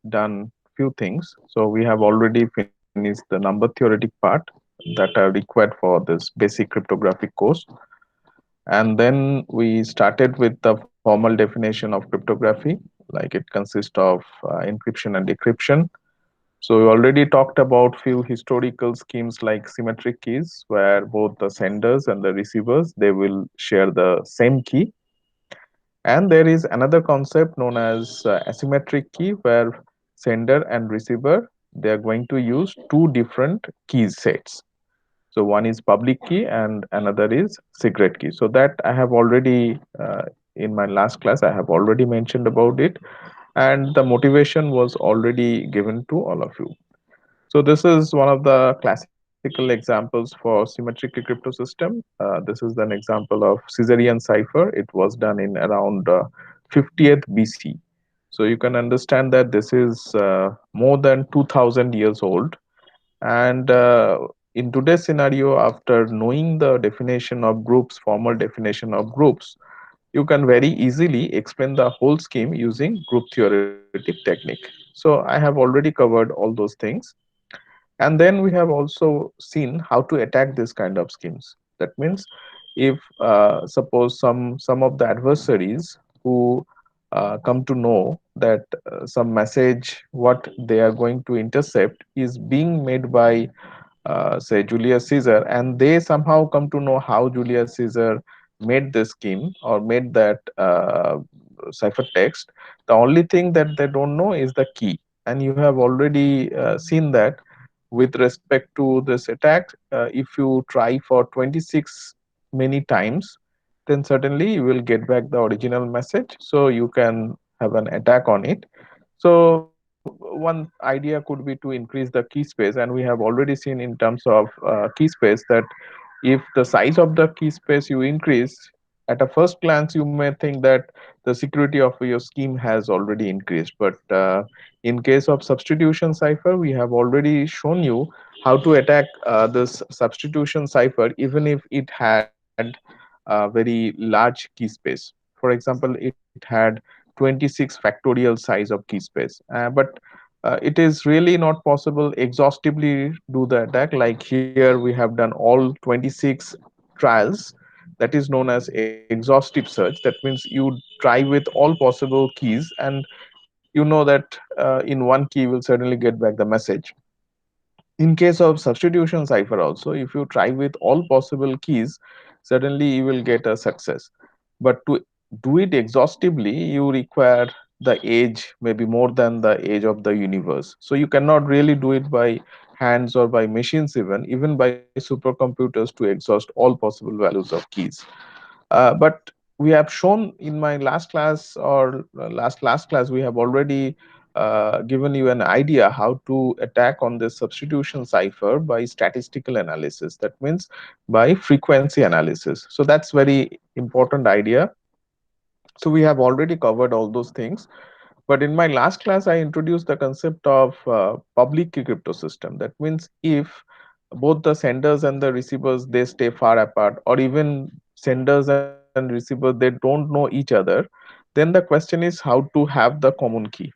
done few things. So we have already finished the number theoretic part that are required for this basic cryptographic course. And then we started with the formal definition of cryptography, like it consists of encryption and decryption. So we already talked about few historical schemes like symmetric keys, where both the senders and the receivers they will share the same key. And there is another concept known as asymmetric key, where sender and receiver they are going to use two different keys sets. So one is public key and another is secret key. So that I have already in my last class I have already mentioned about it, and the motivation was already given to all of you. So this is one of the classical examples for symmetric crypto system. This is an example of Caesarean cipher. It was done in around 50th BC. So you can understand that this is more than 2000 years old. And in today's scenario, after knowing the definition of groups, formal definition of groups, you can very easily explain the whole scheme using group theoretic technique. So I have already covered all those things. And then we have also seen how to attack this kind of schemes. That means if suppose some of the adversaries who come to know that some message what they are going to intercept is being made by say Julius Caesar, and they somehow come to know how Julius Caesar made this scheme or made that ciphertext. The only thing that they don't know is the key, and you have already seen that with respect to this attack. If you try for 26 many times, then certainly you will get back the original message, so you can have an attack on it. So one idea could be to increase the key space, and we have already seen in terms of key space that if the size of the key space you increase, at a first glance you may think that the security of your scheme has already increased. But in case of substitution cipher, we have already shown you how to attack this substitution cipher even if it had a very large key space. For example, it had 26 factorial size of key space, but it is really not possible exhaustively do the attack. Like here we have done all 26 trials, that is known as exhaustive search. That means you try with all possible keys, and you know that in one key you will certainly get back the message. In case of substitution cipher also, if you try with all possible keys, certainly you will get a success. But to do it exhaustively, you require the age, maybe more than the age of the universe. So you cannot really do it by hands or by machines, even by supercomputers, to exhaust all possible values of keys. But we have shown in my last class or last class, we have already given you an idea how to attack on this substitution cipher by statistical analysis. That means by frequency analysis. So that's very important idea. So we have already covered all those things. But in my last class, I introduced the concept of public key crypto system. That means if both the senders and the receivers they stay far apart, or even senders and receivers they don't know each other, then the question is how to have the common key.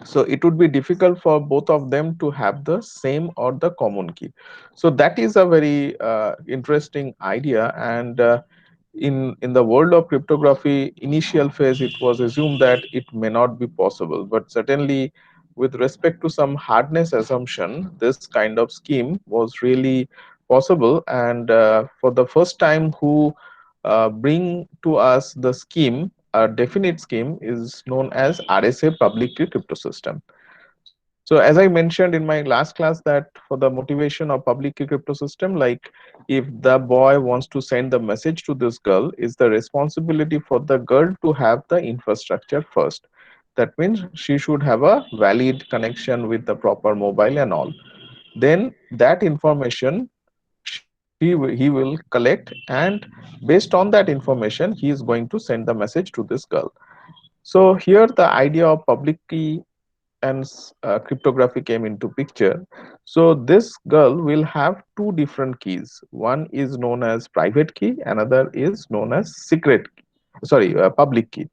So it would be difficult for both of them to have the same or the common key. So that is a very interesting idea. And in the world of cryptography, initial phase it was assumed that it may not be possible, but certainly with respect to some hardness assumption, this kind of scheme was really possible. And for the first time, who bring to us the scheme, a definite scheme, is known as RSA Public Key Crypto System. So as I mentioned in my last class, that for the motivation of public key crypto system, like if the boy wants to send the message to this girl, is the responsibility for the girl to have the infrastructure first. That means she should have a valid connection with the proper mobile and all. Then that information he will collect, and based on that information he is going to send the message to this girl. So here the idea of public key and cryptography came into picture. So this girl will have two different keys. One is known as private key, another is known as secret key, sorry, public key.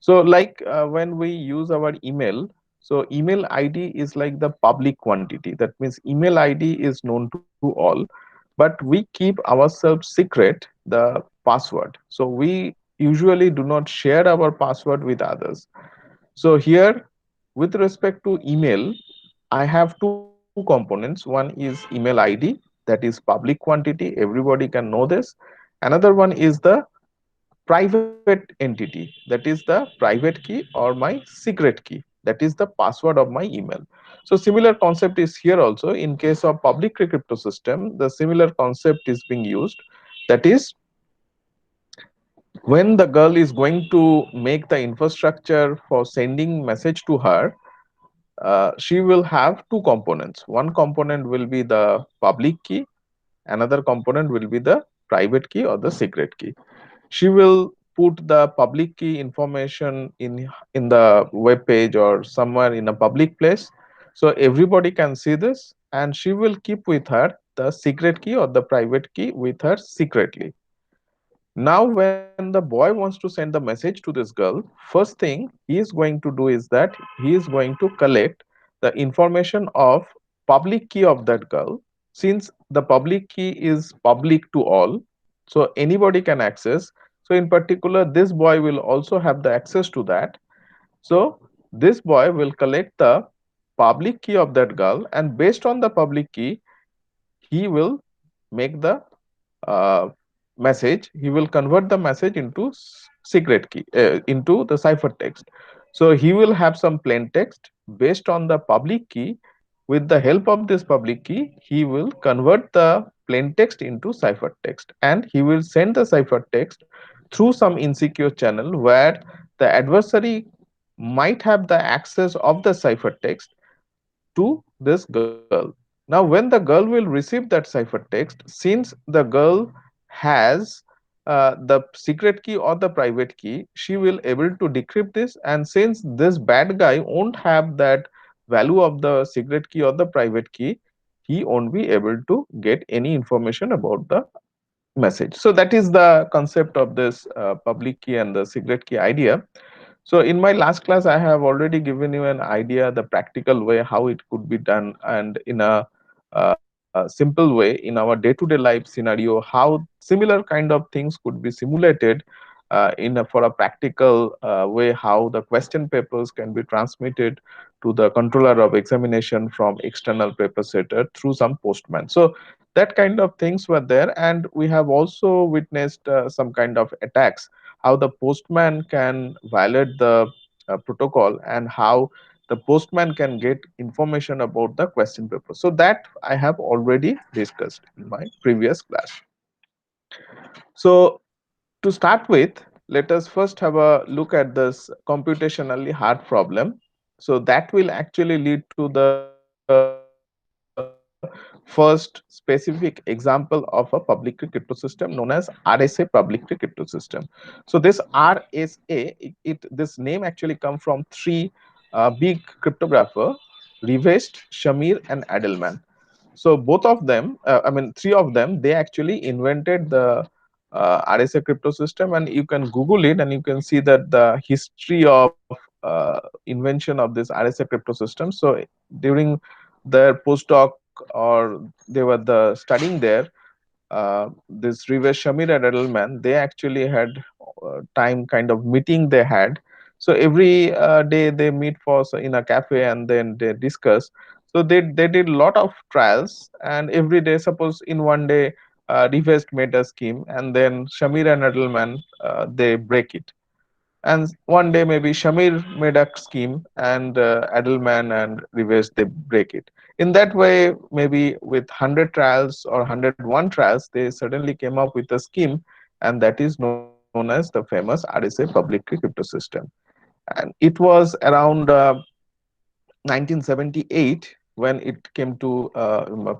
So like when we use our email, so email ID is like the public quantity. That means email ID is known to all, but we keep ourselves secret the password. So we usually do not share our password with others. So here, with respect to email, I have two components. One is email ID, that is public quantity, everybody can know this. Another one is the private entity, that is the private key or my secret key, that is the password of my email. So similar concept is here also. In case of public key crypto system, the similar concept is being used. That is, when the girl is going to make the infrastructure for sending message to her, she will have two components. One component will be the public key, another component will be the private key or the secret key. She will put the public key information in the web page or somewhere in a public place, so everybody can see this, and she will keep with her the secret key or the private key with her secretly. Now when the boy wants to send the message to this girl, first thing he is going to do is that he is going to collect the information of public key of that girl. Since the public key is public to all, so anybody can access, so in particular this boy will also have the access to that. So this boy will collect the public key of that girl, and based on the public key he will make the uh, message. He will convert the message into secret key, into the ciphertext. So he will have some plain text based on the public key. With the help of this public key, he will convert the plain text into ciphertext, and he will send the ciphertext through some insecure channel where the adversary might have the access of the ciphertext to this girl. Now, when the girl will receive that ciphertext, since the girl has the secret key or the private key, she will able to decrypt this. And since this bad guy won't have that value of the secret key or the private key, he won't be able to get any information about the message. So that is the concept of this public key and the secret key idea. So in my last class, I have already given you an idea, the practical way how it could be done, and in a simple way in our day-to-day life scenario, how similar kind of things could be simulated for a practical way, how the question papers can be transmitted to the controller of examination from external paper setter through some postman. So that kind of things were there, and we have also witnessed some kind of attacks, how the postman can violate the protocol, and how the postman can get information about the question paper. So that I have already discussed in my previous class. So to start with, let us first have a look at this computationally hard problem. So that will actually lead to the first specific example of a public key crypto system known as RSA Public Key Crypto System. So this RSA, this name actually come from three big cryptographer, Rivest, Shamir, and Adelman. So both of them, three of them, they actually invented the RSA crypto system, and you can Google it and you can see that the history of invention of this RSA crypto system. So during their postdoc, or they were the studying there, this River Shamir and Edelman, they actually had time kind of meeting they had. So every day they meet for in a cafe and then they discuss. So they did a lot of trials, and every day, suppose in one day, Rivest made a scheme, and then Shamir and Edelman they break it, and one day maybe Shamir made a scheme, and Adelman and Rivest they break it. In that way, maybe with 100 trials or 101 trials, they suddenly came up with a scheme, and that is known as the famous RSA Public Key Crypto System. And it was around 1978 when it came to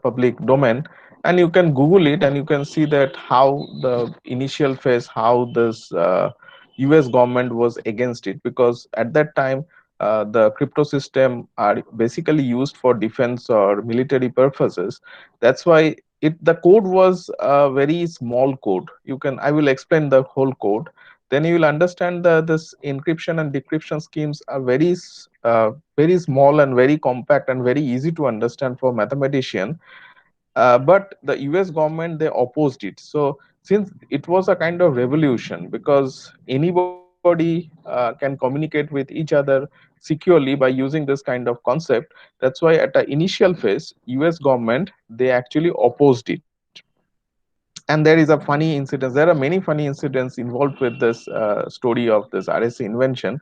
public domain, and you can Google it and you can see that how the initial phase, how this US government was against it, because at that time the crypto system are basically used for defense or military purposes. That's why the code was a very small code. I will explain the whole code. then you will understand that this encryption and decryption schemes are very small and very compact and very easy to understand for mathematician. But the US government, they opposed it. So since it was a kind of revolution, because anybody can communicate with each other securely by using this kind of concept, that's why at the initial phase US government, they actually opposed it. And there is a funny incident, there are many funny incidents involved with this story of this RSA invention.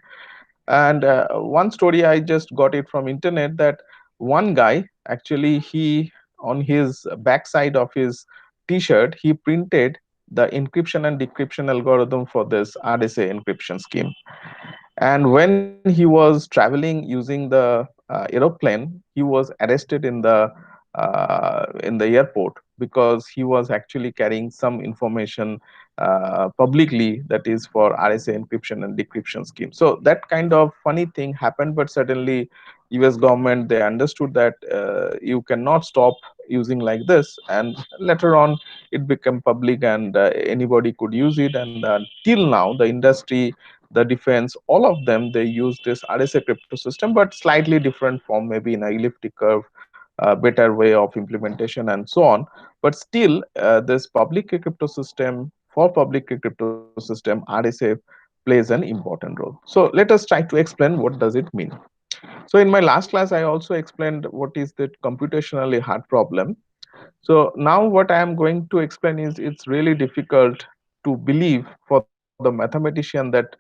And one story, I just got it from internet, that one guy actually, he, on his backside of his t-shirt, he printed the encryption and decryption algorithm for this RSA encryption scheme. And when he was traveling using the aeroplane, he was arrested in the airport, because he was actually carrying some information publicly, that is for RSA encryption and decryption scheme. So that kind of funny thing happened, but certainly US government, they understood that you cannot stop using like this, and later on it became public, and anybody could use it. And till now the industry, the defense, all of them, they use this RSA crypto system, but slightly different form, maybe in a elliptic curve, better way of implementation and so on. But still, this public key crypto system, for public key crypto system, RSA plays an important role. So let us try to explain what does it mean. So in my last class, I also explained what is the computationally hard problem. So now what I am going to explain is, it's really difficult to believe for the mathematician that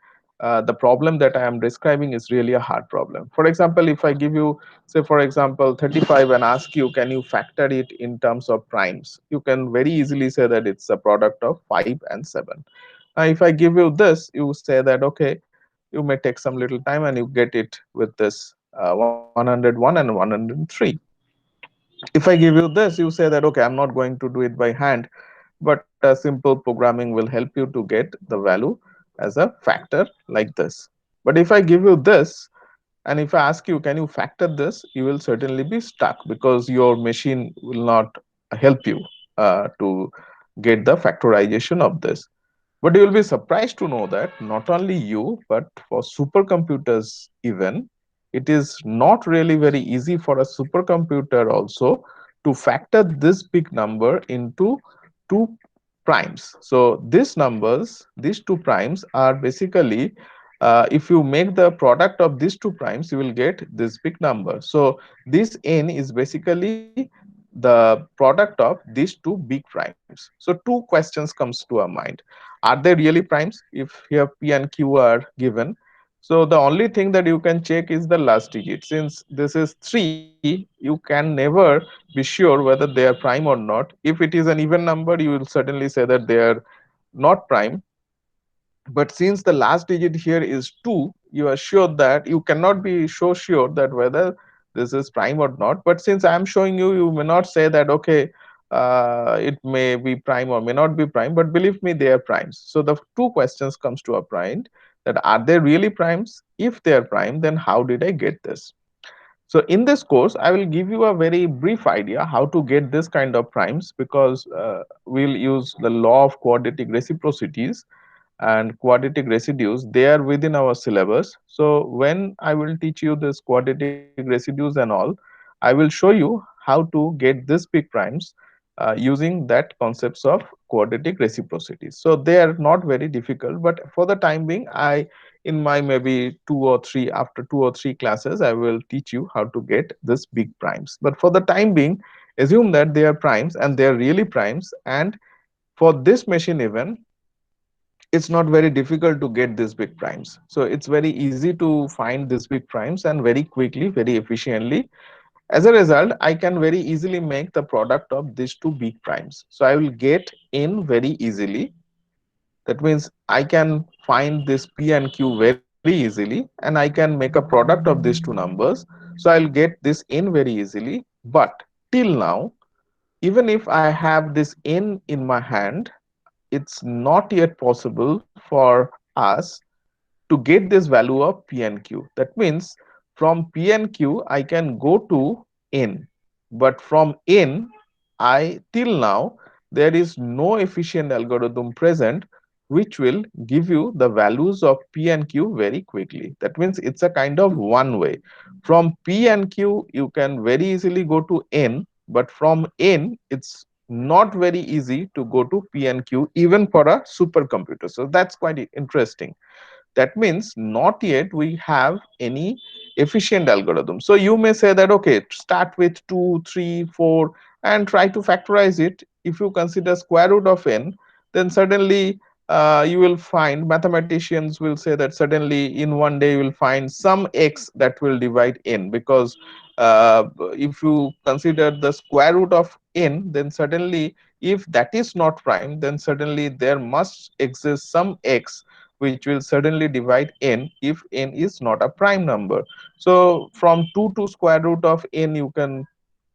the problem that I am describing is really a hard problem. For example, if I give you, say for example, 35 and ask you, can you factor it in terms of primes? You can very easily say that it's a product of 5 and 7. Now, if I give you this, you say that, okay, you may take some little time and you get it with this 101 and 103. If I give you this, you say that, okay, I'm not going to do it by hand, but simple programming will help you to get the value as a factor like this. But if I give you this, and if I ask you, can you factor this, you will certainly be stuck, because your machine will not help you to get the factorization of this. But you will be surprised to know that not only you, but for supercomputers even, it is not really very easy for a supercomputer also to factor this big number into two primes. So these numbers, these two primes are basically, if you make the product of these two primes, you will get this big number. So this n is basically the product of these two big primes. So two questions comes to our mind. Are they really primes if here p and q are given? So the only thing that you can check is the last digit. Since this is 3, you can never be sure whether they are prime or not. If it is an even number, you will certainly say that they are not prime. But since the last digit here is 2, you are sure that you cannot be so sure that whether this is prime or not. But since I am showing you, you may not say that, okay, it may be prime or may not be prime, but believe me, they are primes. So the two questions comes to a point, that are they really primes? If they are prime, then how did I get this? So in this course, I will give you a very brief idea how to get this kind of primes, because we'll use the law of quadratic reciprocities and quadratic residues. They are within our syllabus. So when I will teach you this quadratic residues and all, I will show you how to get this big primes using that concepts of quadratic reciprocities. So they are not very difficult, but for the time being, I, in my maybe 2 or 3, after 2 or 3 classes, I will teach you how to get this big primes. But for the time being, assume that they are primes and they are really primes. And for this machine even, it's not very difficult to get these big primes. So it's very easy to find these big primes, and very quickly, very efficiently. As a result, I can very easily make the product of these two big primes. So I will get in very easily. That means I can find this p and q very easily, and I can make a product of these two numbers. So I'll get this in very easily. But till now, even if I have this in my hand, it's not yet possible for us to get this value of p and q. That means from p and q, I can go to n. But from n, I till now, there is no efficient algorithm present which will give you the values of P and Q very quickly. That means it's a kind of one way. From P and Q, you can very easily go to N, but from N, it's not very easy to go to P and Q even for a supercomputer. So that's quite interesting. That means not yet we have any efficient algorithm. So you may say that, okay, start with 2, 3, 4, and try to factorize it. If you consider square root of n, then suddenly you will find, mathematicians will say that suddenly in one day you will find some x that will divide n, because if you consider the square root of n, then suddenly if that is not prime, then suddenly there must exist some x which will suddenly divide n if n is not a prime number. So from 2 to square root of n you can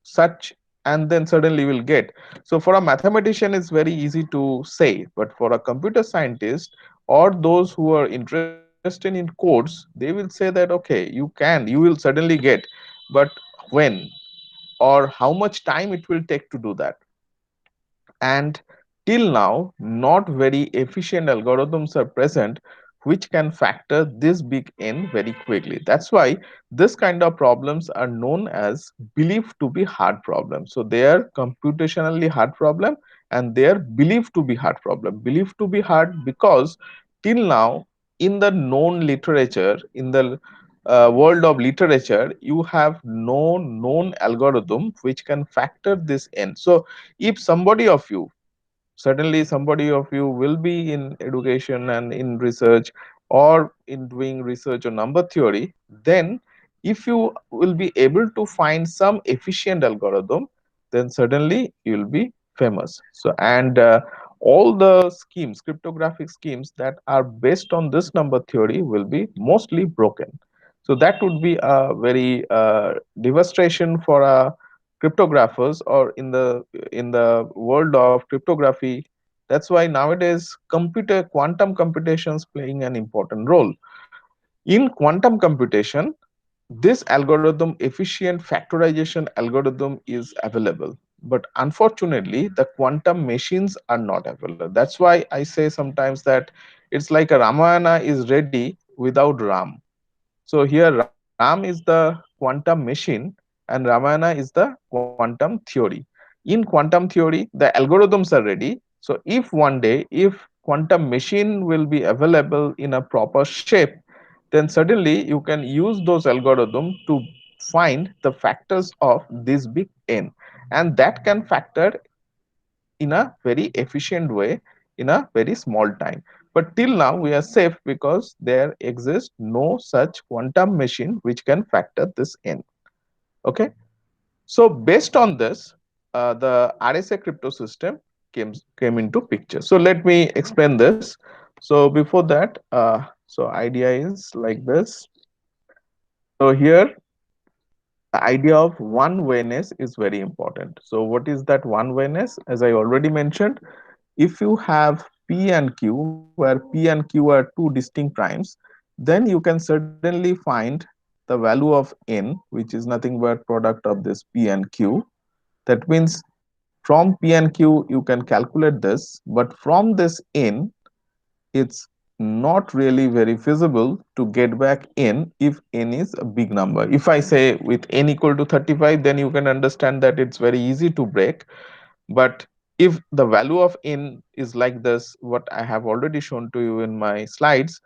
search, and then suddenly you will get. So for a mathematician it's very easy to say, but for a computer scientist or those who are interested in codes, they will say that, okay, you will suddenly get, but when or how much time it will take to do that? And till now, not very efficient algorithms are present which can factor this big N very quickly. That's why this kind of problems are known as believed to be hard problems. So they are computationally hard problem, and they are believed to be hard problem. Believed to be hard because till now in the known literature, in the world of literature, you have no known algorithm which can factor this N. So if somebody of you, certainly somebody of you will be in education and in research or in doing research on number theory, then if you will be able to find some efficient algorithm, then certainly you will be famous. So and all the schemes, cryptographic schemes that are based on this number theory will be mostly broken. So that would be a very devastation for cryptographers, or in the world of cryptography. That's why nowadays computer quantum computations playing an important role. In quantum computation, this algorithm, efficient factorization algorithm, is available, but unfortunately the quantum machines are not available. That's why I say sometimes that it's like a Ramayana is ready without Ram. So here Ram is the quantum machine and Ramayana is the quantum theory. In quantum theory, the algorithms are ready. So if one day, if quantum machine will be available in a proper shape, then suddenly you can use those algorithms to find the factors of this big N. And that can factor in a very efficient way in a very small time. But till now we are safe because there exists no such quantum machine which can factor this N. Okay. So based on this, the RSA crypto system came into picture. So let me explain this. So before that, so idea is like this. So here the idea of one wayness is very important. So what is that one wayness? As I already mentioned, if you have P and Q, where P and Q are two distinct primes, then you can certainly find the value of n, which is nothing but product of this P and Q. That means from P and Q you can calculate this, but from this n, it's not really very feasible to get back n if n is a big number. If I say with n equal to 35, then you can understand that it's very easy to break. But if the value of n is like this, what I have already shown to you in my slides,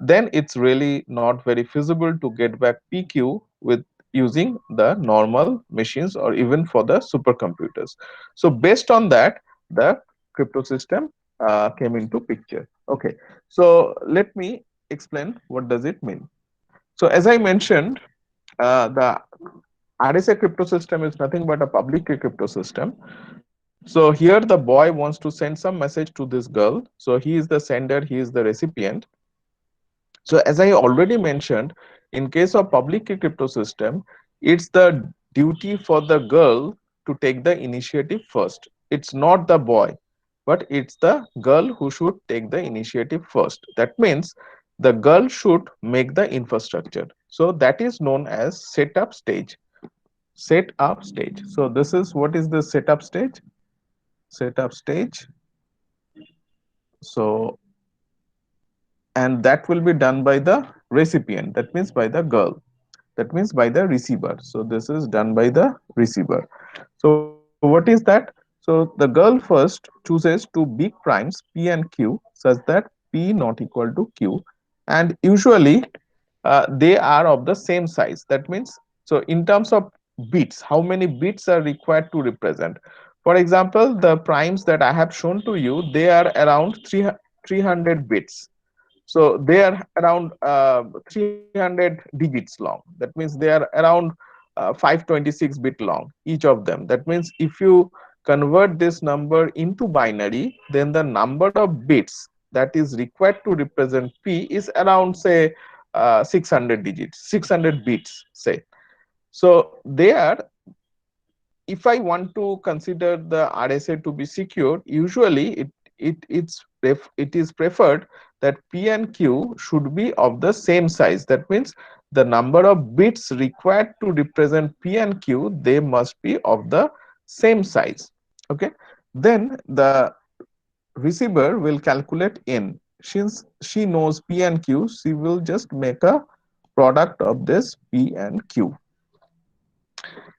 then it's really not very feasible to get back pq with using the normal machines or even for the supercomputers. So based on that, the crypto system came into picture. Okay, so let me explain what does it mean. So as I mentioned, the RSA crypto system is nothing but a public key crypto system. So here the boy wants to send some message to this girl. So he is the sender, he is the recipient. So as I already mentioned, in case of public key crypto system, it's the duty for the girl to take the initiative first. It's not the boy, but it's the girl who should take the initiative first. That means the girl should make the infrastructure. So that is known as setup stage. Setup stage. So this is what is the setup stage? Setup stage. So and that will be done by the recipient, that means by the girl, that means by the receiver. So this is done by the receiver. So what is that? So the girl first chooses two big primes p and q such that p not equal to q, and usually they are of the same size. That means, so in terms of bits, how many bits are required to represent? For example, the primes that I have shown to you, they are around 300 bits. So they are around 300 digits long. That means they are around 526 bit long, each of them. That means if you convert this number into binary, then the number of bits that is required to represent p is around, say, 600 digits, 600 bits, say. So there, if I want to consider the RSA to be secure, usually it is preferred that P and Q should be of the same size. That means the number of bits required to represent P and Q, they must be of the same size. Okay. Then the receiver will calculate n. Since she knows P and Q, she will just make a product of this P and Q.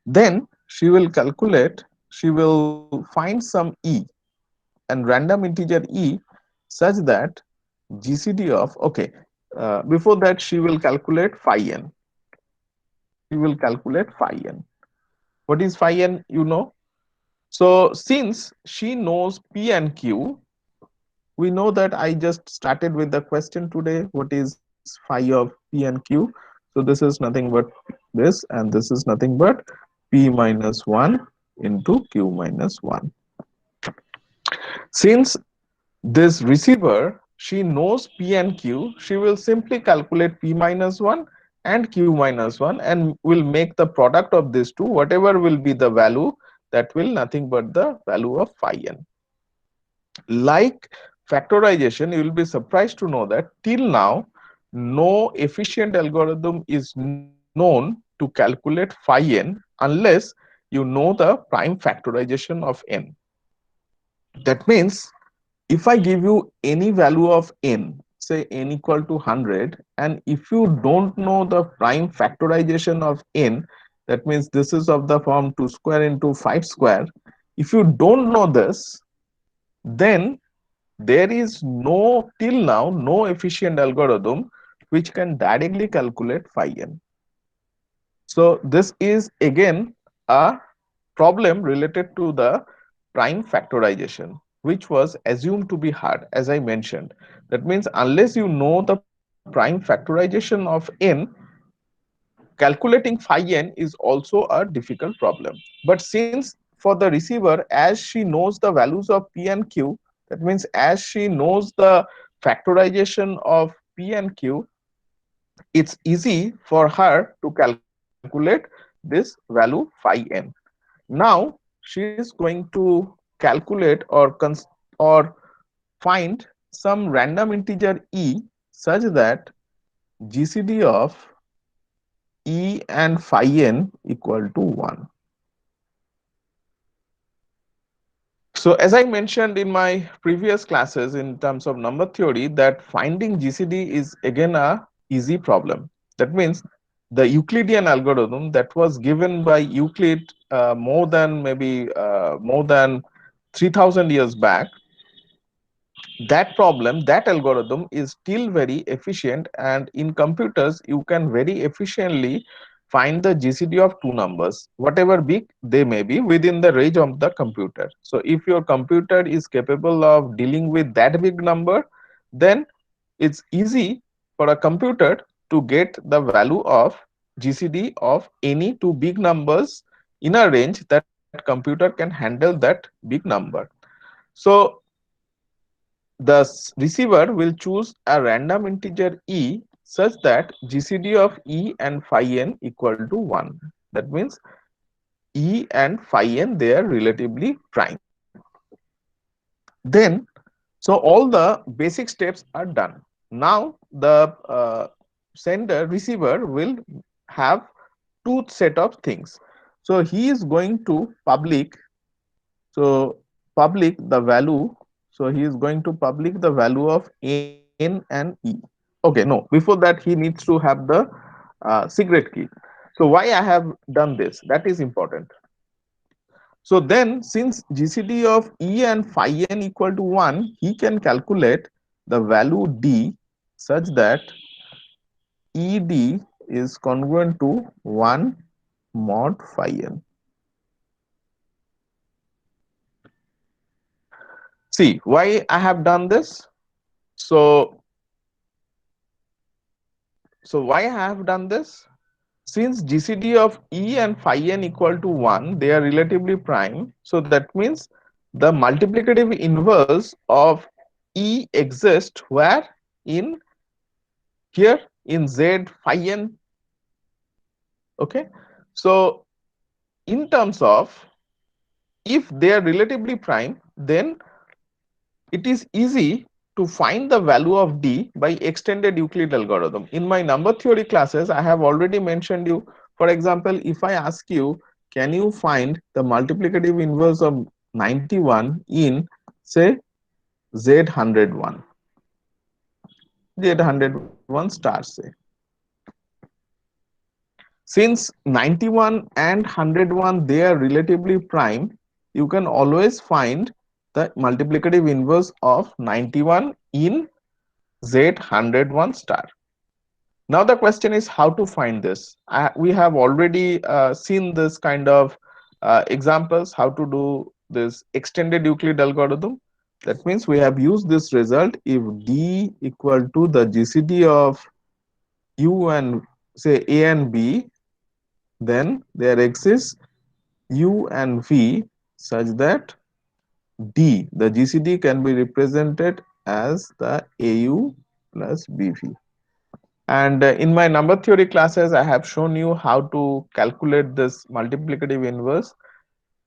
Then she will find some E and random integer E such that GCD of, okay, before that she will calculate phi n. She will calculate phi n. What is phi n? You know. So since she knows P and Q, we know that I just started with the question today. What is phi of P and Q? So this is nothing but this, and this is nothing but P minus 1 into Q minus 1. Since this receiver, she knows P and Q, she will simply calculate P minus 1 and Q minus 1 and will make the product of these two, whatever will be the value, that will nothing but the value of phi n. Like factorization, you will be surprised to know that till now, no efficient algorithm is known to calculate phi n unless you know the prime factorization of n. That means if I give you any value of n, say n equal to 100, and if you don't know the prime factorization of n, that means this is of the form 2 square into 5 square. If you don't know this, then there is no, till now, no efficient algorithm which can directly calculate phi n. So this is again a problem related to the prime factorization, which was assumed to be hard, as I mentioned. That means unless you know the prime factorization of n, calculating phi n is also a difficult problem. But since for the receiver, as she knows the values of p and q, that means as she knows the factorization of p and q, it's easy for her to calculate this value phi n. Now she is going to calculate or find some random integer e such that GCD of e and phi n equal to 1. So as I mentioned in my previous classes in terms of number theory, that finding GCD is again a easy problem. That means the Euclidean algorithm that was given by Euclid more than maybe more than 3000 years back, that problem, that algorithm is still very efficient, and in computers you can very efficiently find the GCD of two numbers, whatever big they may be, within the range of the computer. So if your computer is capable of dealing with that big number, then it's easy for a computer to get the value of GCD of any two big numbers in a range that computer can handle that big number. So the receiver will choose a random integer e such that GCD of e and phi n equal to 1. That means e and phi n, they are relatively prime. Then, so all the basic steps are done. Now the receiver will have two set of things. So he is going to public, so public the value, so he is going to public the value of n N and E. Okay, no, before that he needs to have the secret key. So why I have done this, that is important. So then since GCD of E and phi n equal to 1, he can calculate the value D such that ED is congruent to 1 mod phi n. See why I have done this. So, so why I have done this? Since GCD of E and phi n equal to 1, they are relatively prime. So that means the multiplicative inverse of E exists where? In here in Z phi n. Okay. So in terms of, if they are relatively prime, then it is easy to find the value of D by extended Euclid algorithm. In my number theory classes, I have already mentioned you, for example, if I ask you, can you find the multiplicative inverse of 91 in, say, Z101, Z101 star, say. Since 91 and 101, they are relatively prime, you can always find the multiplicative inverse of 91 in Z101 star. Now the question is how to find this. We have already seen this kind of examples, how to do this extended Euclid algorithm. That means we have used this result if D equal to the GCD of U and say A and B, then there exists U and V such that D, the GCD, can be represented as the AU plus BV. And in my number theory classes, I have shown you how to calculate this multiplicative inverse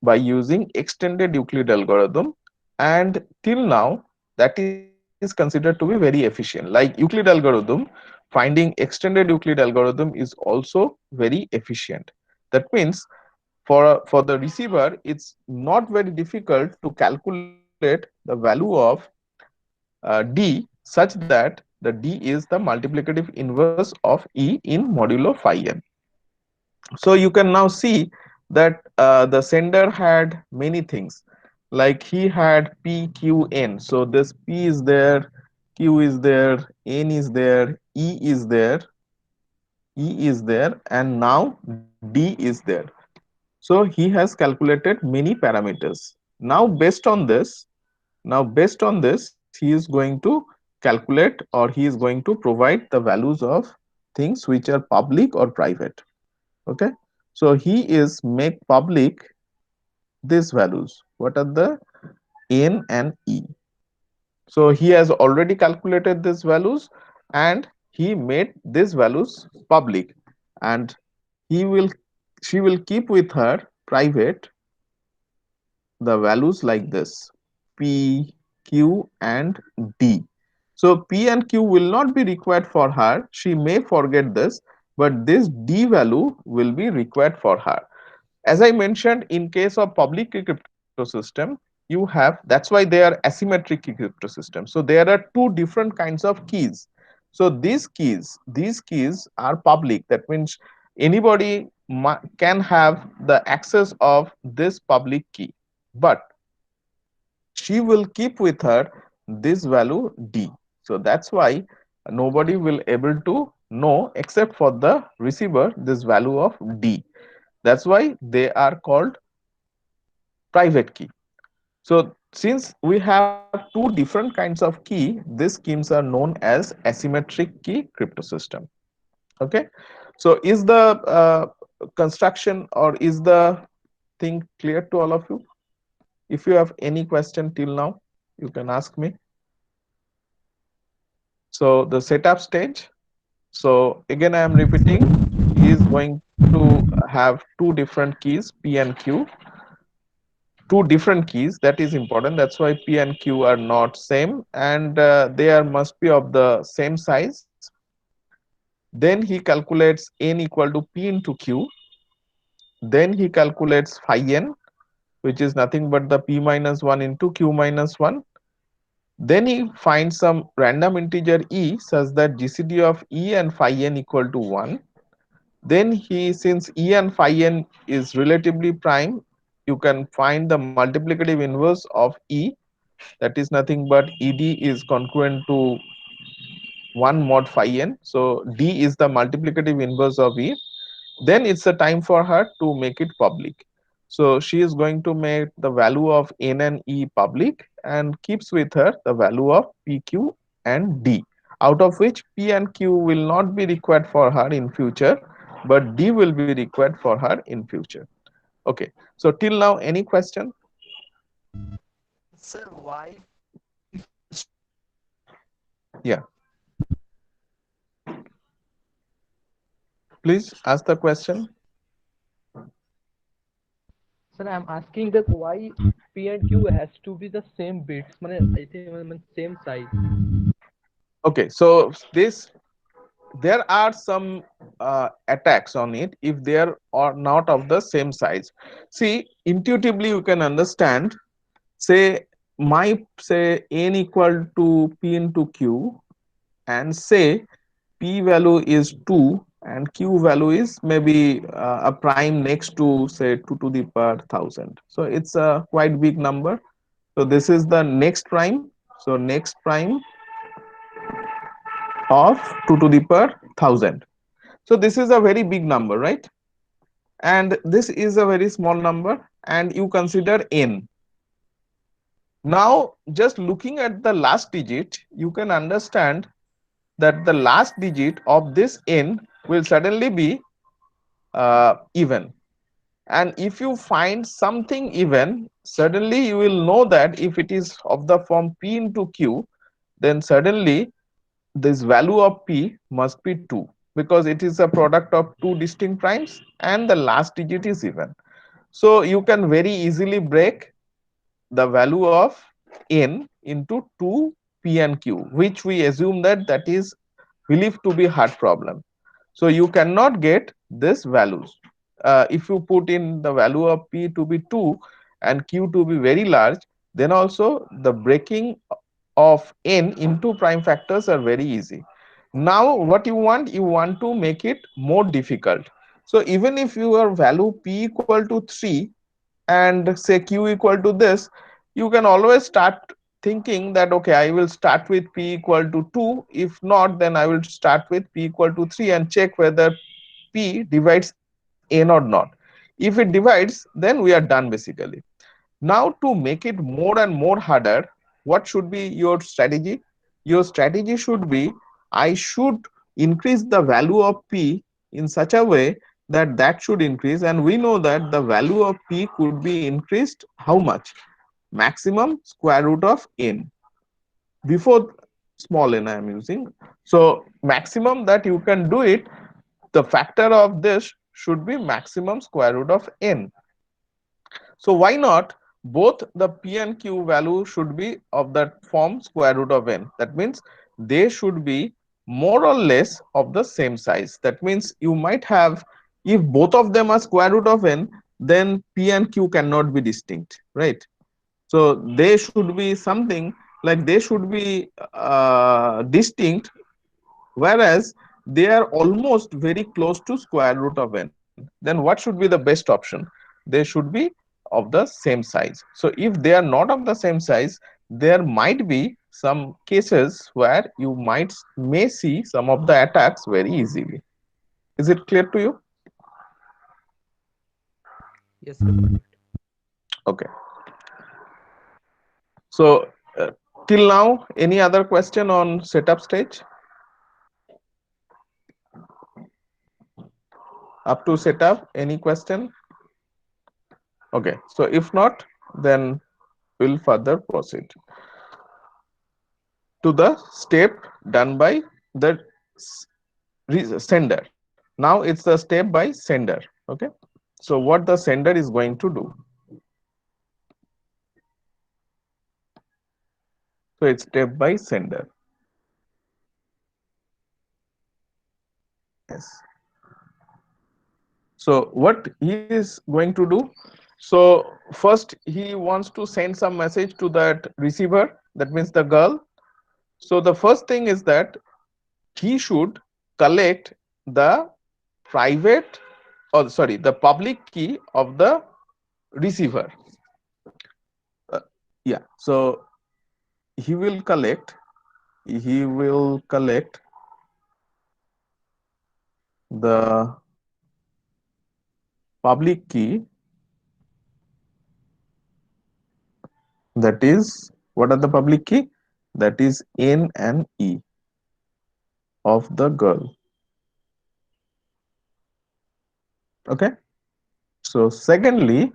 by using extended Euclid algorithm. And till now, that is considered to be very efficient. Like Euclid algorithm, finding extended Euclid algorithm is also very efficient. That means for the receiver, it's not very difficult to calculate the value of D such that the D is the multiplicative inverse of E in modulo phi n. So you can now see that the sender had many things, like he had P, Q, N. So this P is there, Q is there, N is there, E is there, and now D is there. So he has calculated many parameters. Now based on this, he is going to calculate, or he is going to provide the values of things which are public or private. Okay. So he is make public these values. What are the N and E? So he has already calculated these values and he made these values public, and he will she will keep with her private the values like this: P, Q, and D. So P and Q will not be required for her. She may forget this, but this D value will be required for her. As I mentioned, in case of public key crypto system, you have, that's why they are asymmetric key crypto systems. So there are two different kinds of keys. So these keys are public. That means anybody can have the access of this public key, but she will keep with her this value D. So that's why nobody will able to know except for the receiver this value of D. That's why they are called private key. So since we have two different kinds of key, these schemes are known as asymmetric key crypto system. Okay. So is the construction or is the thing clear to all of you? If you have any question till now, you can ask me. So the setup stage. So again, I am repeating, he is going to have two different keys, P and Q, two different keys. That is important. That's why P and Q are not same, and they are must be of the same size. Then he calculates N equal to P into Q. Then he calculates phi N, which is nothing but the P minus 1 into Q minus 1. Then he finds some random integer e such that GCD of e and phi n equal to 1. Then he, since e and phi n is relatively prime, you can find the multiplicative inverse of e, that is nothing but ed is concurrent to 1 mod phi n. So d is the multiplicative inverse of e. Then it's a time for her to make it public. So she is going to make the value of n and e public and keeps with her the value of p, q and d, out of which p and q will not be required for her in future, but d will be required for her in future. Okay, so till now any question? Sir, why P has to be Yeah, please ask the question. Sir, I'm asking that why P and Q has to be the same bits, I think same size. Okay, so this, there are some attacks on it if they are not of the same size. See, intuitively you can understand, say my, say n equal to p into q, and say p value is 2 and q value is maybe a prime next to say 2 to the power 1000, so it's a quite big number. So this is the next prime, so next prime of 2 to the power 1000. So this is a very big number, right? And this is a very small number, and you consider n. Now just looking at the last digit, you can understand that the last digit of this n will suddenly be even. And if you find something even, suddenly you will know that if it is of the form p into q, then suddenly this value of p must be 2, because it is a product of two distinct primes and the last digit is even. So you can very easily break the value of n into 2 p and q, which we assume that that is believed to be hard problem. So you cannot get this values. If you put in the value of p to be 2 and q to be very large, then also the breaking of n into prime factors are very easy. Now what you want to make it more difficult. So even if your value p equal to 3 and say q equal to this, you can always start thinking that okay, I will start with p equal to 2, if not then I will start with p equal to 3 and check whether p divides n or not. If it divides, then we are done basically. Now to make it more and more harder, what should be your strategy? Your strategy should be, I should increase the value of p in such a way that that should increase, and we know that the value of p could be increased how much? Maximum square root of n. Before small n I am using. So maximum that you can do it, the factor of this should be maximum square root of n. So why not both the p and q value should be of that form square root of n. That means they should be more or less of the same size. That means you might have, if both of them are square root of n, then p and q cannot be distinct, right? So they should be something like, they should be distinct, whereas they are almost very close to square root of n. Then what should be the best option? They should be of the same size. So if they are not of the same size, there might be some cases where you may see some of the attacks very easily. Is it clear to you? Yes, sir, got it. Okay. So till now, any other question on setup stage? Up to setup, any question? Okay. So if not, then we'll further proceed to the step done by the sender. Now it's the step by sender. Okay. So what the sender is going to do? So it's step by sender. Yes. So what he is going to do? So first he wants to send some message to that receiver, that means the girl. So the first thing is that he should collect the private, or sorry, the public key of the receiver. Uh, yeah, so he will collect, he will collect the public key, that is, what are the public key? That is N and E of the girl. Okay. So secondly,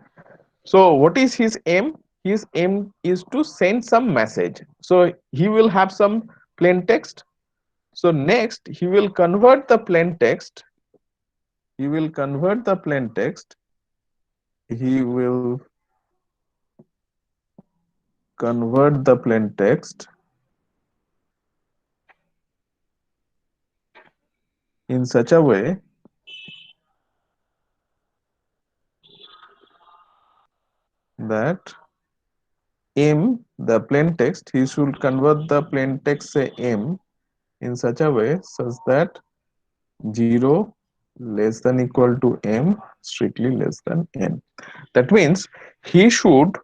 so what is his aim? His aim is to send some message. So he will have some plain text. So next he will convert the plain text. He will convert the plain text. He will convert the plain text in such a way that M, the plain text, he should convert the plain text, say M, in such a way such that 0 less than equal to M, strictly less than N. That means he should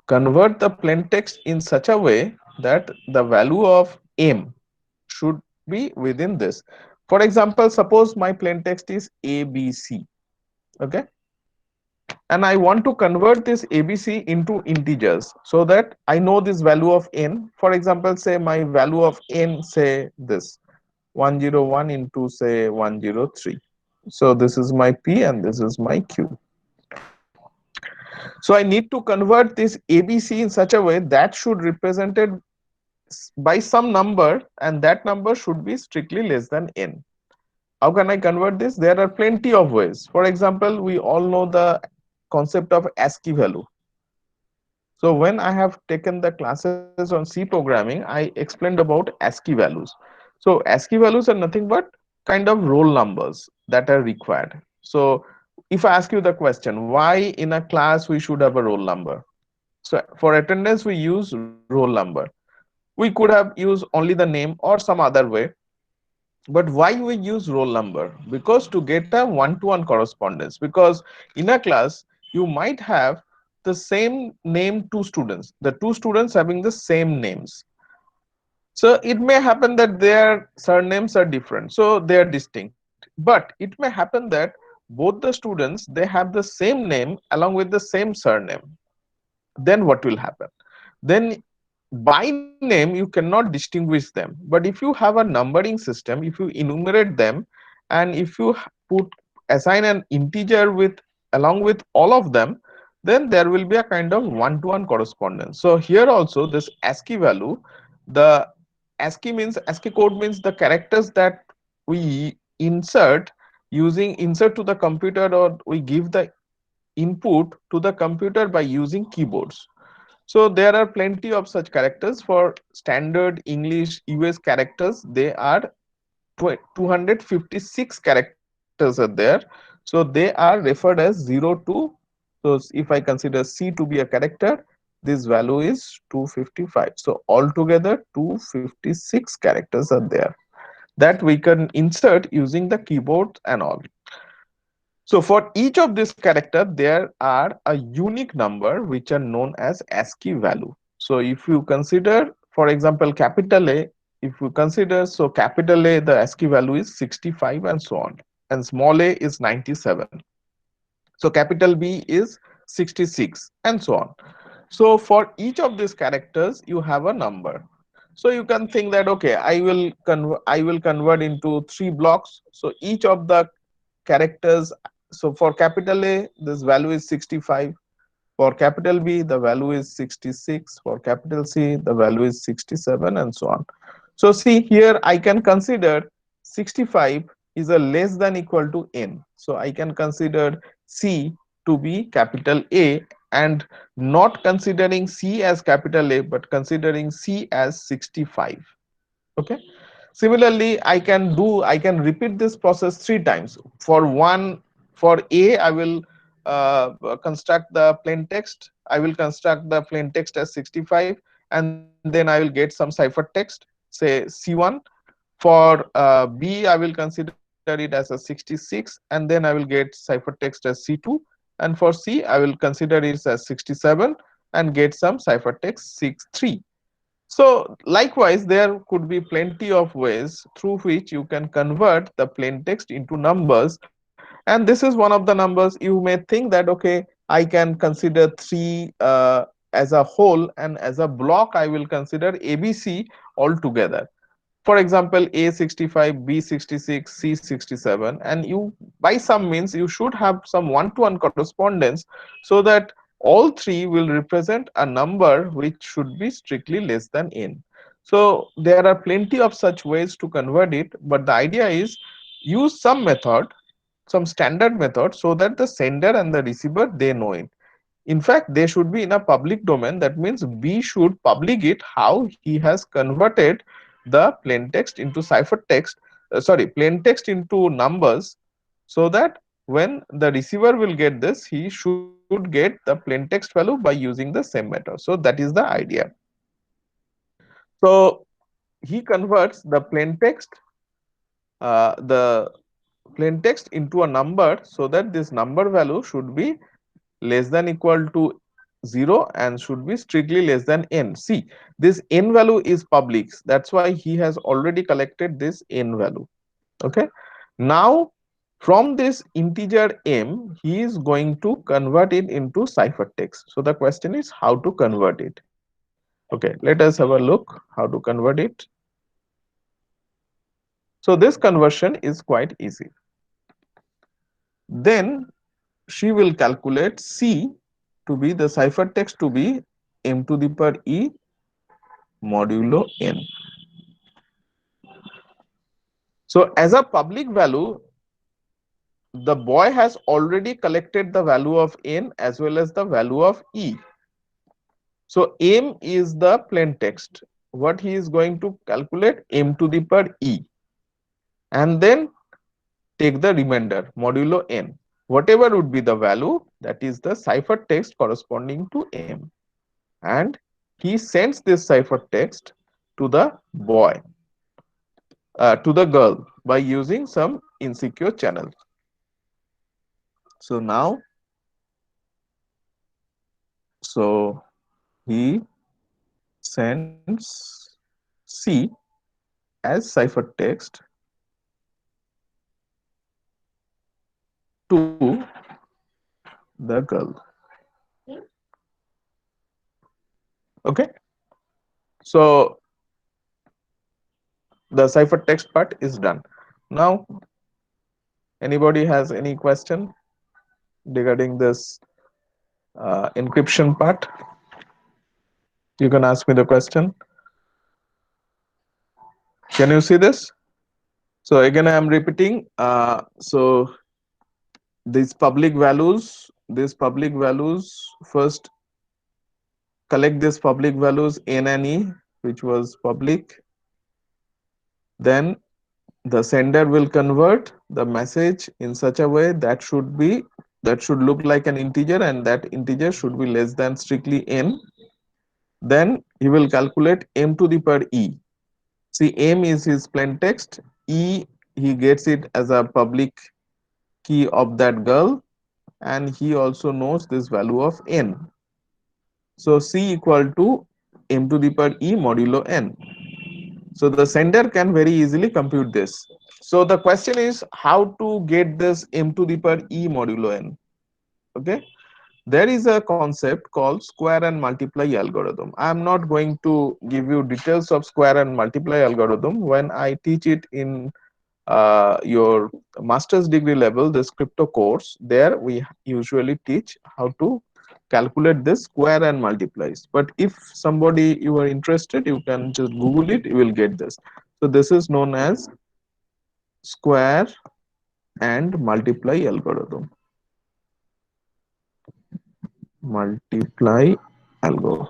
convert the plain text in such a way that the value of M should be within this. For example, suppose my plain text is ABC, okay, and I want to convert this ABC into integers so that I know this value of N. For example, say my value of N, say this 101 into say 103. So this is my P and this is my Q. So I need to convert this ABC in such a way that should represented by some number, and that number should be strictly less than N. How can I convert this? There are plenty of ways. For example, we all know the concept of ASCII value. So when I have taken the classes on C programming, I explained about ASCII values. So ASCII values are nothing but kind of roll numbers that are required. So if I ask you the question, why in a class we should have a roll number? So for attendance, we use roll number. We could have used only the name or some other way. But why we use roll number? Because to get a one-to-one correspondence. Because in a class, you might have the same name two students, the two students having the same names. So it may happen that their surnames are different, so they are distinct. But it may happen that both the students, they have the same name along with the same surname. Then what will happen? Then by name you cannot distinguish them, but if you have a numbering system, if you enumerate them, and if you put assign an integer with along with all of them, then there will be a kind of one-to-one correspondence. So here also this ASCII value, the ASCII code means the characters that we insert using insert to the computer, or we give the input to the computer by using keyboards. So there are plenty of such characters. For standard English US characters, they are 256 characters are there. So they are referred as 0 to, so if I consider C to be a character, this value is 255. So altogether 256 characters are there that we can insert using the keyboard and all. So for each of these characters, there are a unique number which are known as ASCII value. So if you consider, for example, capital A, if you consider, so capital A, the ASCII value is 65 and so on, and small a is 97. So capital B is 66 and so on. So for each of these characters, you have a number. So you can think that, okay, I will convert into three blocks. So each of the characters, so for capital A, this value is 65. For capital B, the value is 66. For capital C, the value is 67 and so on. So see here, I can consider 65 is a less than equal to N. So I can consider C to be capital A, and not considering C as capital A, but considering C as 65. Okay. Similarly, I can repeat this process three times. For A, I will construct the plain text. I will construct the plain text as 65, and then I will get some ciphertext, say C1. For B, I will consider it as a 66, and then I will get ciphertext as C2. And for C, I will consider it as 67 and get some ciphertext 63. So likewise, there could be plenty of ways through which you can convert the plain text into numbers. And this is one of the numbers. You may think that, okay, I can consider three as a whole, and as a block, I will consider ABC altogether. For example, A65, B66, C67, and you, by some means, you should have some one-to-one correspondence, so that all three will represent a number which should be strictly less than n. So there are plenty of such ways to convert it, but the idea is use some method, some standard method, so that the sender and the receiver, they know it. In fact, they should be in a public domain. That means B should public it how he has converted the plain text into ciphertext, plain text into numbers, so that when the receiver will get this, he should get the plain text value by using the same method. So that is the idea. So he converts the plain text into a number, so that this number value should be less than equal to 0 and should be strictly less than n. See, this n value is public. That's why he has already collected this n value. Okay. Now, from this integer m, he is going to convert it into ciphertext. So the question is how to convert it. Okay, let us have a look how to convert it. So this conversion is quite easy. Then she will calculate C to be the ciphertext to be m to the power e modulo n. So as a public value, the boy has already collected the value of n as well as the value of e. So m is the plain text. What he is going to calculate, m to the power e, and then take the remainder modulo n. Whatever would be the value, that is the ciphertext corresponding to m. And he sends this ciphertext to the boy, to the girl, by using some insecure channel. So now, so he sends C as ciphertext to the girl. Okay. So the ciphertext part is done. Now, anybody has any question regarding this encryption part? You can ask me the question. Can you see this? So again, I am repeating. So these public values, first collect these public values n and e, which was public. Then the sender will convert the message in such a way that should look like an integer, and that integer should be less than strictly n. Then he will calculate m to the power e. See, m is his plain text, e he gets it as a public key of that girl, and he also knows this value of n. So C equal to m to the power e modulo n. So the sender can very easily compute this. So the question is how to get this m to the power e modulo n. Okay. There is a concept called square and multiply algorithm. I am not going to give you details of square and multiply algorithm. When I teach it in your master's degree level, this crypto course, there we usually teach how to calculate this square and multiplies. But if somebody you are interested, you can just Google it, you will get this. So this is known as square and multiply algorithm. Multiply algo.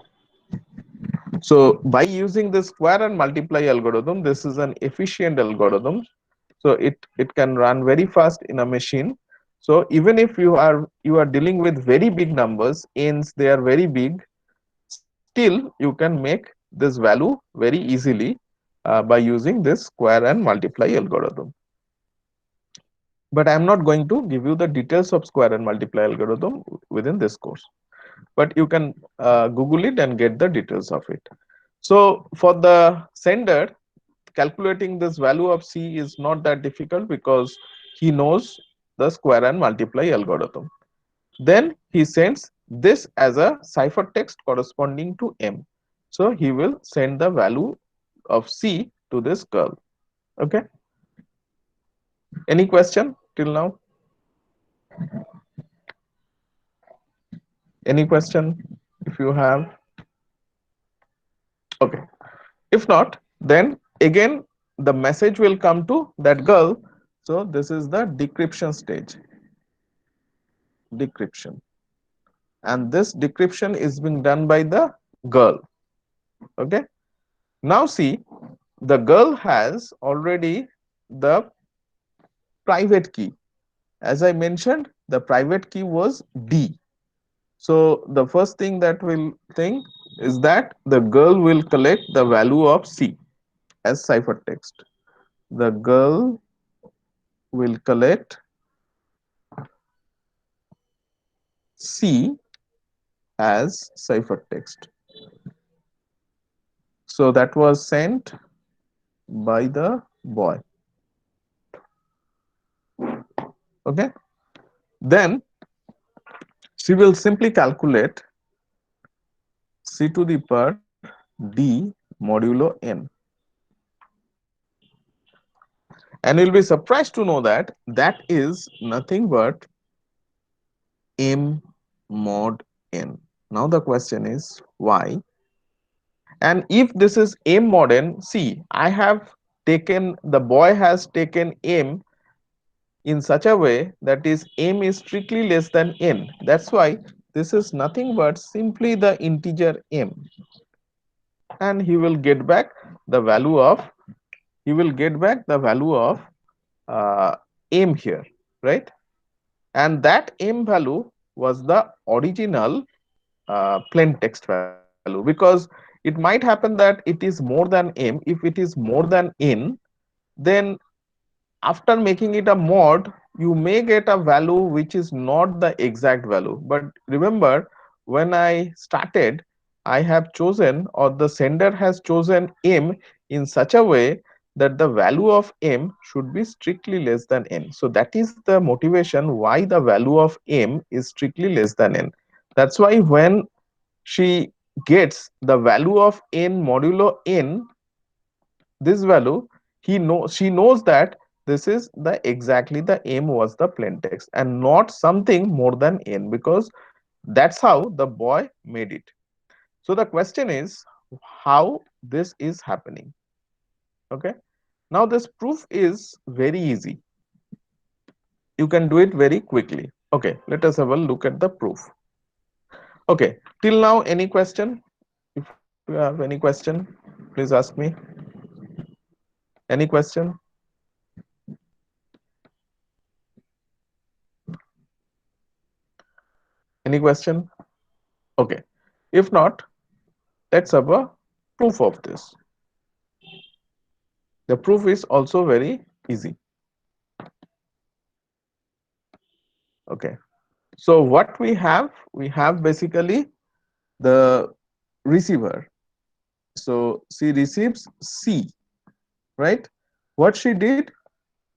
So by using the square and multiply algorithm, this is an efficient algorithm. So it can run very fast in a machine. So even if you are dealing with very big numbers, n's, they are very big, still you can make this value very easily by using this square and multiply algorithm. But I am not going to give you the details of square and multiply algorithm within this course. But you can Google it and get the details of it. So for the sender, calculating this value of C is not that difficult because he knows the square and multiply algorithm. Then he sends this as a ciphertext corresponding to M. So he will send the value of C to this girl. Okay. Any question till now? Any question if you have? Okay. If not, then again the message will come to that girl. So this is the decryption stage. Decryption. And this decryption is being done by the girl. Okay. Now see, the girl has already the private key. As I mentioned, the private key was D. So the first thing that we'll think is that the girl will collect the value of C as ciphertext. The girl will collect C as ciphertext. So that was sent by the boy. Okay. Then she will simply calculate C to the power D modulo n. And you'll be surprised to know that that is nothing but m mod n. Now the question is why? And if this is m mod n, see, I have taken, the boy has taken m in such a way that is m is strictly less than n. That's why this is nothing but simply the integer m, and he will get back the value of, he will get back the value of uh, m here, right? And that m value was the original plain text value, because it might happen that it is more than m. If it is more than n, then after making it a mod, you may get a value which is not the exact value. But remember, when I started, I have chosen, or the sender has chosen m in such a way that the value of m should be strictly less than n. So that is the motivation why the value of m is strictly less than n. That's why when she gets the value of n modulo n, this value, she knows that this is the exactly the m was the plain text and not something more than n, because that's how the boy made it. So the question is how this is happening. Okay. Now this proof is very easy, you can do it very quickly. Okay, let us have a look at the proof. Okay, till now any question? If you have any question, please ask me. Any question? Any question? Okay. If not, let's have a proof of this. The proof is also very easy. Okay. So what we have basically the receiver. So she receives C, right? What she did?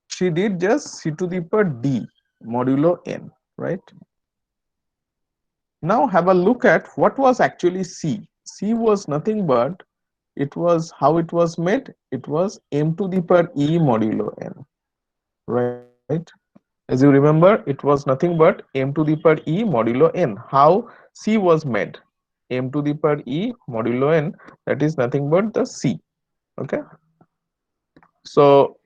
She did just C to the power D modulo n, right? Now have a look at what was actually C. C was nothing but, it was how it was made. It was m to the power e modulo n, right? As you remember, it was nothing but m to the power e modulo n. How C was made? M to the power e modulo n, that is nothing but the C. Okay. So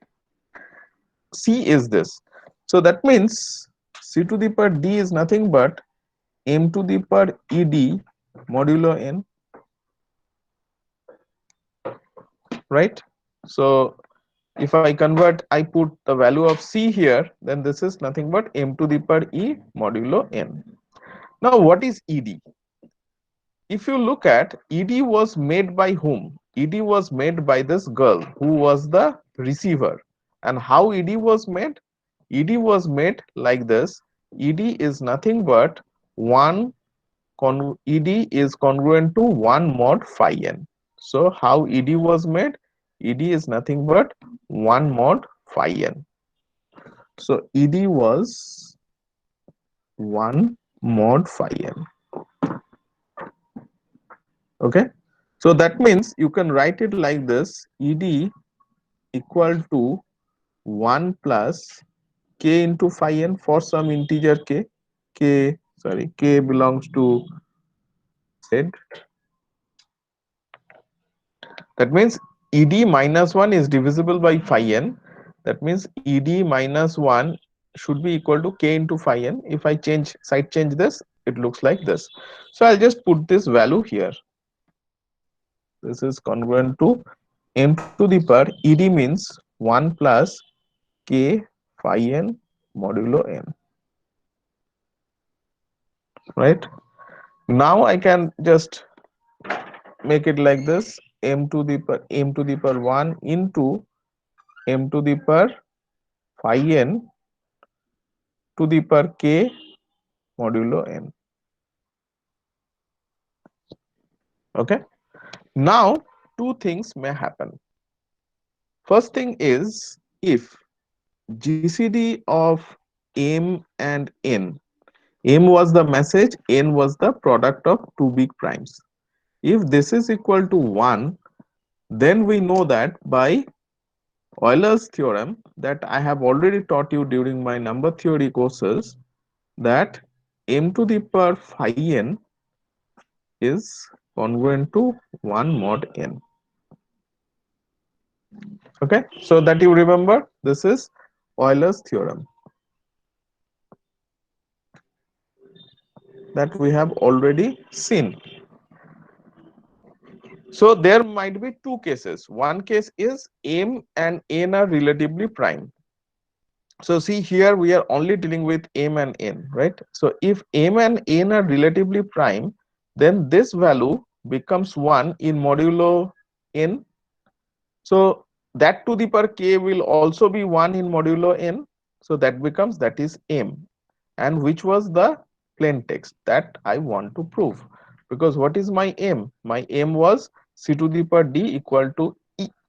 C is this. So that means C to the power d is nothing but m to the power ed modulo n, right? So If I convert, I put the value of C here, then this is nothing but m to the power e modulo n. Now, what is ED? If you look at, ED was made by whom? ED was made by this girl who was the receiver. And how ED was made? ED was made like this. ED is nothing but 1 ED is congruent to 1 mod phi n. So how ED was made? ED is nothing but 1 mod phi n. So ED was 1 mod phi n. Okay. So that means you can write it like this: ED equal to 1 plus k into phi n for some integer k. K belongs to z. That means ED minus 1 is divisible by phi n. That means ED minus 1 should be equal to k into phi n. If I side change this, it looks like this. So I'll just put this value here. This is congruent to m to the power ED means 1 plus k phi n modulo n. Right? Now I can just make it like this: m to the power 1 into m to the power phi n to the power k modulo n. Okay. Now two things may happen. First thing is, if GCD of m and n, m was the message, n was the product of two big primes. If this is equal to 1, then we know that by Euler's theorem that I have already taught you during my number theory courses, that m to the power phi n is congruent to 1 mod n. Okay, so that you remember, this is Euler's theorem that we have already seen. So there might be two cases. One case is m and n are relatively prime. So see, here we are only dealing with m and n, right? So if m and n are relatively prime, then this value becomes 1 in modulo n. So that to the power k will also be 1 in modulo n. So that becomes, that is m. And which was the plain text that I want to prove. Because what is my m? My m was c to the power d equal to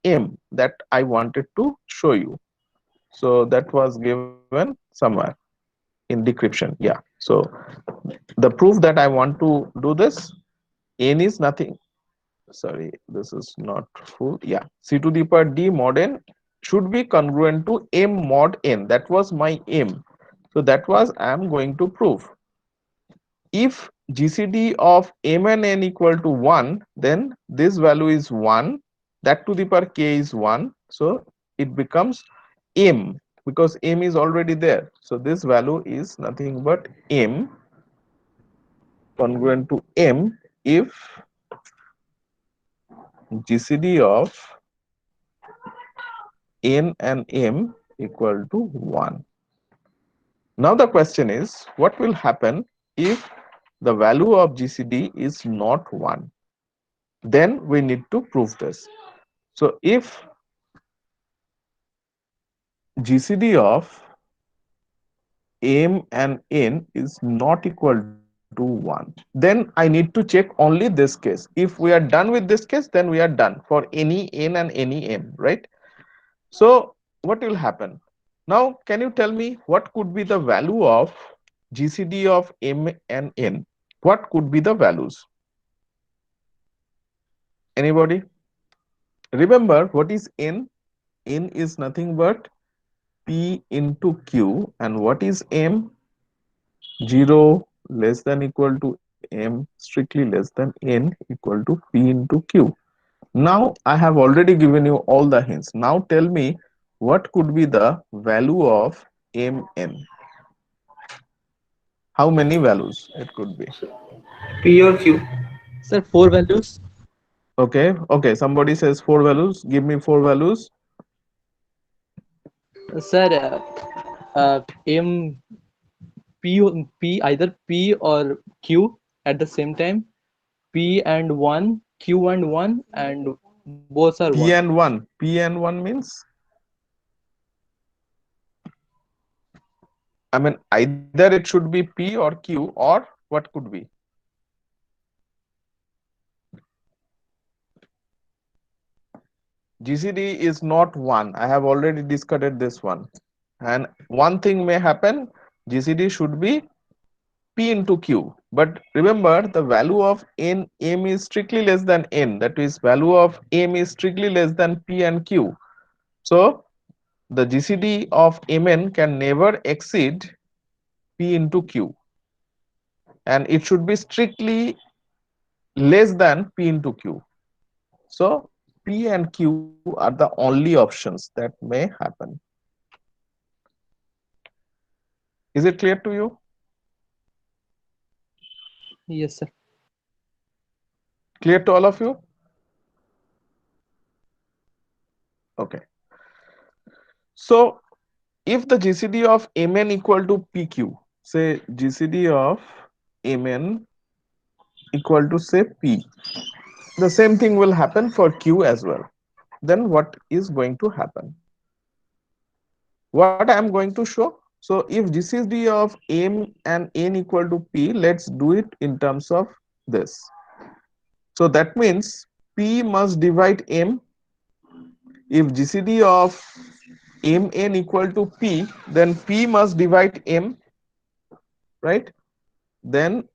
m that I wanted to show you. So that was given somewhere in decryption. Yeah. So the proof that I want to do this, n is nothing. Sorry, this is not full. Yeah. C to the power d mod n should be congruent to m mod n. That was my m. So that was I am going to prove. If GCD of m and n equal to 1, then this value is 1, that to the power k is 1. So it becomes m, because m is already there. So this value is nothing but m, congruent to m, if GCD of n and m equal to 1. Now the question is, what will happen if the value of GCD is not 1? Then we need to prove this. So if GCD of m and n is not equal to 1, then I need to check only this case. If we are done with this case, then we are done for any n and any m, right? So what will happen? Now can you tell me what could be the value of GCD of m and n? What could be the values? Anybody? Remember, what is n? N is nothing but p into q. And what is m? 0 less than equal to m strictly less than n equal to p into q. Now I have already given you all the hints. Now tell me what could be the value of mn? How many values it could be? P or Q. Sir, four values. Okay, somebody says four values. Give me four values. Sir, M P either P or Q at the same time. P and one, Q and one, and both are one. P and 1 means, I mean, either it should be P or Q, or what could be. GCD is not 1. I have already discarded this one. And one thing may happen, GCD should be P into Q. But remember, the value of M is strictly less than N. That is, value of M is strictly less than P and Q. So the GCD of Mn can never exceed P into Q. And it should be strictly less than P into Q. So P and Q are the only options that may happen. Is it clear to you? Yes, sir. Clear to all of you? Okay. So if the GCD of Mn equal to PQ, say GCD of Mn equal to say P, the same thing will happen for Q as well. Then what is going to happen? What I am going to show? So if GCD of M and N equal to P, let's do it in terms of this. So that means P must divide M. If GCD of Mn equal to P, then P must divide M, right? Then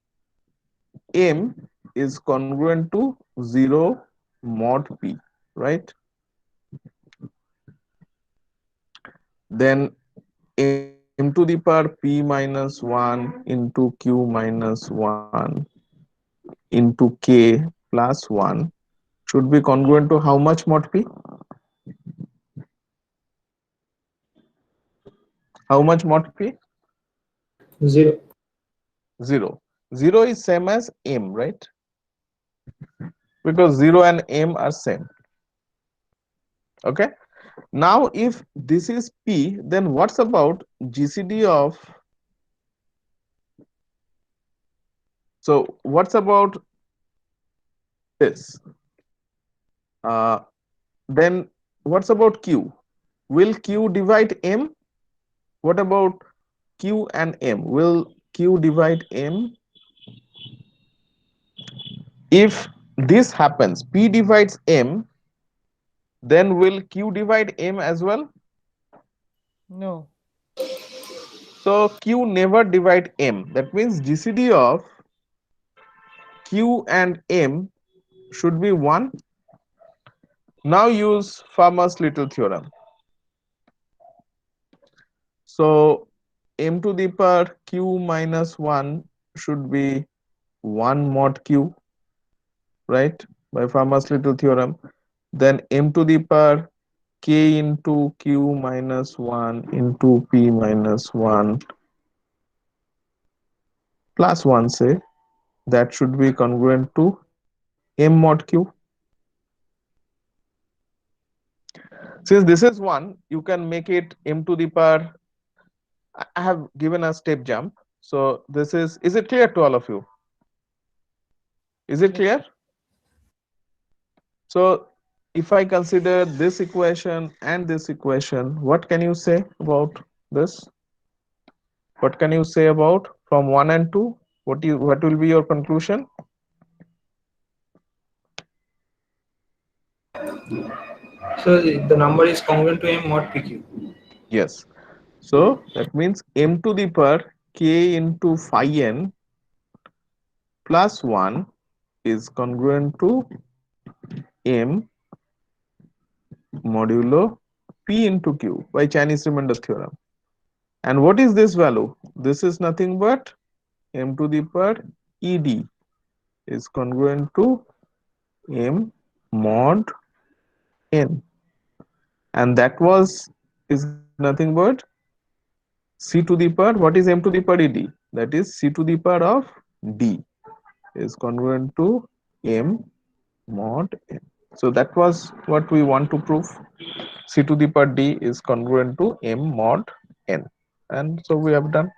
M is congruent to 0 mod P, right? Then M to the power P minus 1 into Q minus 1 into K plus 1 should be congruent to how much mod P? How much mod P? 0. 0. 0 is same as M, right? Because 0 and M are same. Okay. Now, if this is P, then what's about GCD of, so what's about this? Uh, then what's about Q? Will Q divide M? What about Q and M? Will Q divide M? If this happens, P divides M, then will Q divide M as well? No. So Q never divide M. That means GCD of Q and M should be 1. Now use Fermat's little theorem. So M to the power Q minus 1 should be 1 mod Q, right? By Fermat's little theorem. Then M to the power K into Q minus 1 into P minus 1 plus 1, say, that should be congruent to M mod Q. Since this is 1, you can make it M to the power. I have given a step jump. So this is it clear to all of you? Is it Yes, sir. clear? So if I consider this equation and this equation, what can you say about this? What can you say about from 1 and 2? What will be your conclusion? So the number is congruent to M mod PQ. Yes. So that means M to the power K into phi n plus 1 is congruent to M modulo P into Q by Chinese remainder theorem. And what is this value? This is nothing but M to the power ED is congruent to M mod N. And that was is nothing but C to the power, what is M to the power ED? That is C to the power of D is congruent to M mod N. So that was what we want to prove. C to the power d is congruent to m mod n, and so we have done.